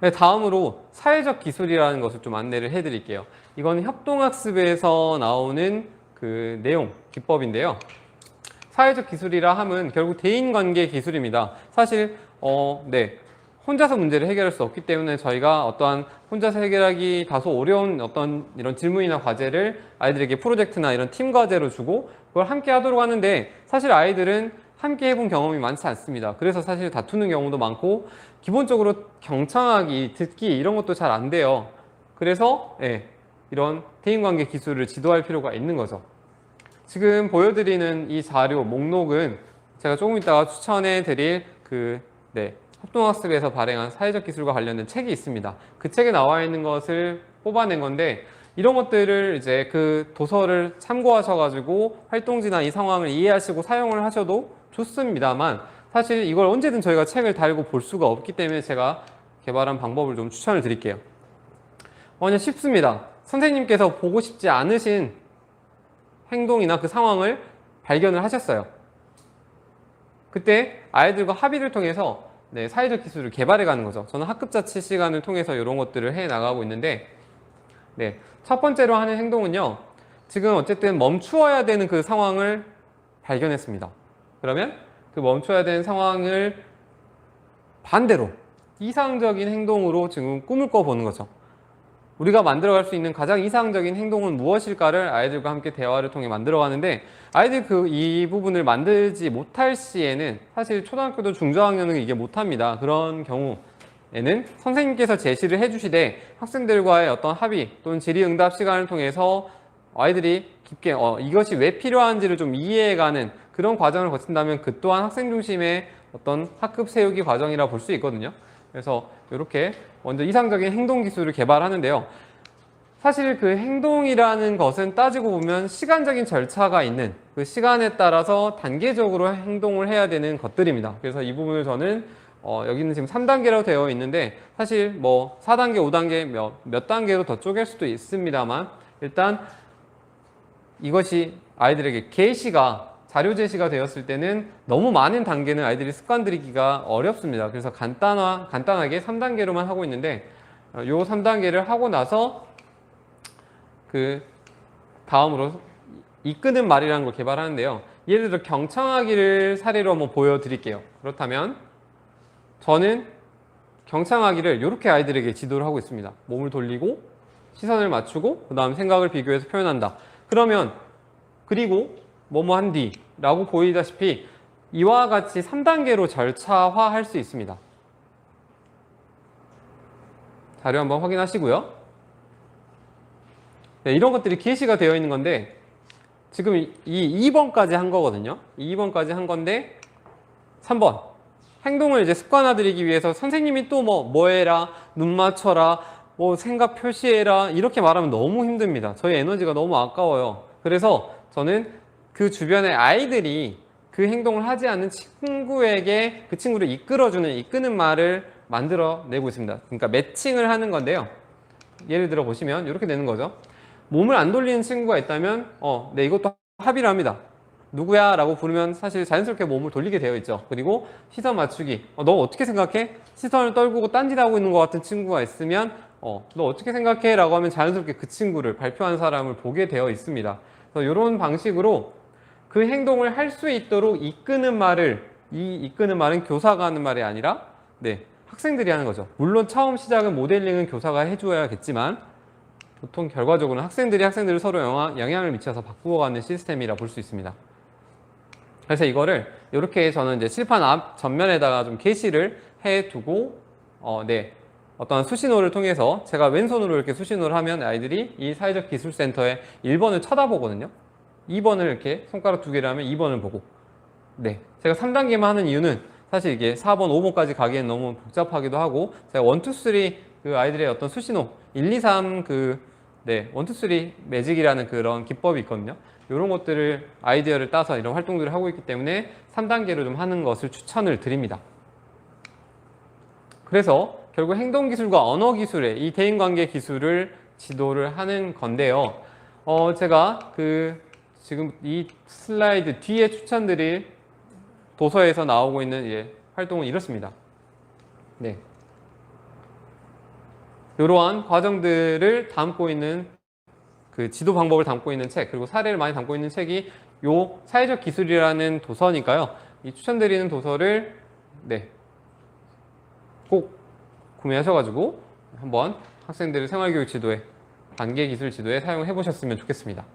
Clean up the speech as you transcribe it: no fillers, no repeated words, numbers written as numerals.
네, 다음으로 사회적 기술이라는 것을 좀 안내를 해드릴게요. 이건 협동학습에서 나오는 그 내용, 기법인데요. 사회적 기술이라 함은 결국 대인관계 기술입니다. 사실 혼자서 문제를 해결할 수 없기 때문에 저희가 어떠한 혼자서 해결하기 다소 어려운 어떤 이런 질문이나 과제를 아이들에게 프로젝트나 이런 팀 과제로 주고 그걸 함께 하도록 하는데, 사실 아이들은 함께 해본 경험이 많지 않습니다. 그래서 사실 다투는 경우도 많고 기본적으로 경청하기, 듣기 이런 것도 잘 안 돼요. 그래서 이런 대인관계 기술을 지도할 필요가 있는 거죠. 지금 보여드리는 이 자료 목록은 제가 조금 이따가 추천해 드릴 협동학습에서 발행한 사회적 기술과 관련된 책이 있습니다. 그 책에 나와 있는 것을 뽑아낸 건데, 이런 것들을 이제 그 도서를 참고하셔가지고 활동지나 이 상황을 이해하시고 사용을 하셔도 좋습니다만, 사실 이걸 언제든 저희가 책을 달고 볼 수가 없기 때문에 제가 개발한 방법을 좀 추천을 드릴게요. 그냥 쉽습니다. 선생님께서 보고 싶지 않으신 행동이나 그 상황을 발견을 하셨어요. 그때 아이들과 합의를 통해서 사회적 기술을 개발해 가는 거죠. 저는 학급 자치 시간을 통해서 이런 것들을 해 나가고 있는데, 첫 번째로 하는 행동은요, 지금 어쨌든 멈추어야 되는 그 상황을 발견했습니다. 그러면 그 멈춰야 되는 상황을 반대로 이상적인 행동으로 지금 꿈을 꿔보는 거죠. 우리가 만들어갈 수 있는 가장 이상적인 행동은 무엇일까를 아이들과 함께 대화를 통해 만들어가는데, 아이들 이 부분을 만들지 못할 시에는 사실 초등학교도 중저학년은 이게 못합니다. 그런 경우에는 선생님께서 제시를 해주시되 학생들과의 어떤 합의 또는 질의응답 시간을 통해서 아이들이 깊게 이것이 왜 필요한지를 좀 이해해가는 그런 과정을 거친다면 그 또한 학생 중심의 어떤 학급 세우기 과정이라 볼 수 있거든요. 그래서 이렇게 먼저 이상적인 행동 기술을 개발하는데요. 사실 그 행동이라는 것은 따지고 보면 시간적인 절차가 있는, 그 시간에 따라서 단계적으로 행동을 해야 되는 것들입니다. 그래서 이 부분을 저는 여기는 지금 3단계로 되어 있는데, 사실 뭐 4단계, 5단계 몇 단계로 더 쪼갤 수도 있습니다만, 일단 이것이 아이들에게 게시가 자료 제시가 되었을 때는 너무 많은 단계는 아이들이 습관 들이기가 어렵습니다. 그래서 간단하게 3단계로만 하고 있는데, 요 3단계를 하고 나서 그 다음으로 이끄는 말이라는 걸 개발하는데요. 예를 들어 경청하기를 사례로 한번 보여드릴게요. 그렇다면 저는 경청하기를 이렇게 아이들에게 지도를 하고 있습니다. 몸을 돌리고 시선을 맞추고 그 다음 생각을 비교해서 표현한다. 그리고 뭐뭐 한 뒤 라고 보이다시피 이와 같이 3단계로 절차화할 수 있습니다. 자료 한번 확인하시고요. 이런 것들이 게시가 되어 있는 건데, 지금 이 2번까지 한 거거든요. 2번까지 한 건데 3번 행동을 이제 습관화들이기 위해서 선생님이 또 뭐 해라, 눈 맞춰라, 뭐 생각 표시해라 이렇게 말하면 너무 힘듭니다. 저희 에너지가 너무 아까워요. 그래서 저는 그 주변의 아이들이 그 행동을 하지 않는 친구에게 그 친구를 이끄는 말을 만들어내고 있습니다. 그러니까 매칭을 하는 건데요. 예를 들어 보시면 이렇게 되는 거죠. 몸을 안 돌리는 친구가 있다면 이것도 합의를 합니다. 누구야? 라고 부르면 사실 자연스럽게 몸을 돌리게 되어 있죠. 그리고 시선 맞추기. 너 어떻게 생각해? 시선을 떨구고 딴짓하고 있는 것 같은 친구가 있으면 너 어떻게 생각해? 라고 하면 자연스럽게 그 친구를, 발표한 사람을 보게 되어 있습니다. 그래서 이런 방식으로 그 행동을 할 수 있도록 이끄는 말은 교사가 하는 말이 아니라 학생들이 하는 거죠. 물론 처음 시작은 모델링은 교사가 해줘야겠지만 보통 결과적으로는 학생들이 서로 영향을 미쳐서 바꾸어가는 시스템이라 볼 수 있습니다. 그래서 이거를 이렇게 저는 이제 칠판 앞 전면에다가 좀 게시를 해두고 어떤 수신호를 통해서 제가 왼손으로 이렇게 수신호를 하면 아이들이 이 사회적 기술센터의 1번을 쳐다보거든요. 2번을 이렇게 손가락 2개를 하면 2번을 보고, 제가 3단계만 하는 이유는 사실 이게 4번, 5번까지 가기엔 너무 복잡하기도 하고, 제가 1, 2, 3 그 아이들의 어떤 수신호 1, 2, 3 1, 2, 3 매직이라는 그런 기법이 있거든요. 이런 것들을 아이디어를 따서 이런 활동들을 하고 있기 때문에 3단계로 좀 하는 것을 추천을 드립니다. 그래서 결국 행동기술과 언어기술의 이 대인관계 기술을 지도를 하는 건데요. 제가 지금 이 슬라이드 뒤에 추천드릴 도서에서 나오고 있는 활동은 이렇습니다. 이러한 과정들을 담고 있는 그 지도 방법을 담고 있는 책, 그리고 사례를 많이 담고 있는 책이 요 사회적 기술이라는 도서니까요. 이 추천드리는 도서를 네, 꼭 구매하셔가지고 한번 학생들의 생활교육 지도에, 단계 기술 지도에 사용해 보셨으면 좋겠습니다.